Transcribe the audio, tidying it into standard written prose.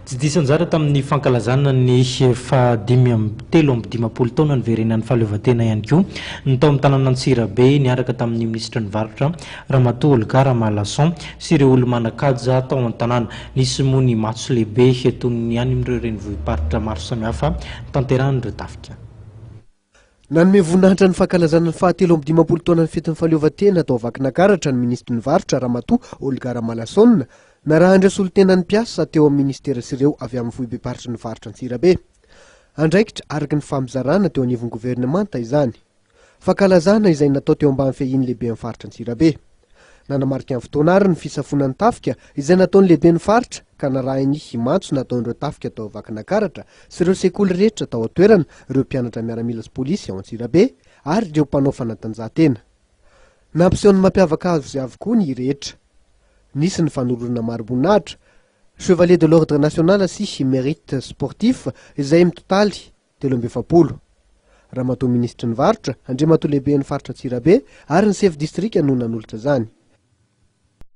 Tsy diso anjara tamin'ny fankalazana ny telo amby dimapolo taona niverenan'ny fahaleovantena ihany koa ny tao amin'ny tanànan'Antsirabe niaraka tamin'ny ministra ny Varotra Varotra Olga Ramalason sy ireo olo-manan-kaja tao an-tanàna. Nisy moa ny matso lehibe toy ny any amin'ireo renivohiparitra maro samihafa tanterahan'ireo tafika. Nanome voninahitra ny fankalazana ny fahatelo amby dimapolo taona ny fetin'ny fahaleovantena tao Vakinankaratra ny ministra ny Varotra Varotra Olga Ramalason naraha andresolo-tena ny mpiasa teo amin'ny ministera sy ireo avy amin'ny vohibeparitry ny Varotra Antsirabe. Andraikitra araka ny famizarana teo anivon'ny governemanta izany. Fankalazana izay natao teo ambany fehiny lehibe amin'ny Varotra Antsirabe. Nanamarika amin'ny fotoana ary ny fisafonan'ny tafika izay nataon'ny lehibe ny faritra ka narahiny matso nataon'ireo tafika tao Vakinankaratra sy ireo sekoly rehetra tao atoerana, ireo mpianatra miaramila sy polisy ao Antsirabe ary ireo mpanao fanatanjahantena. Nampiseho ny mampiavaka azy avokoa ny rehetra. Nisy ny fanorona maro-boninahitra, Chevalier de l'Ordre National sy mérite sportif izay mitotaly 720. Raha matoa ministra ny Varotra, andriamatoa lehibe ny faritra Antsirabe ary ny chef district no nanolotra zany.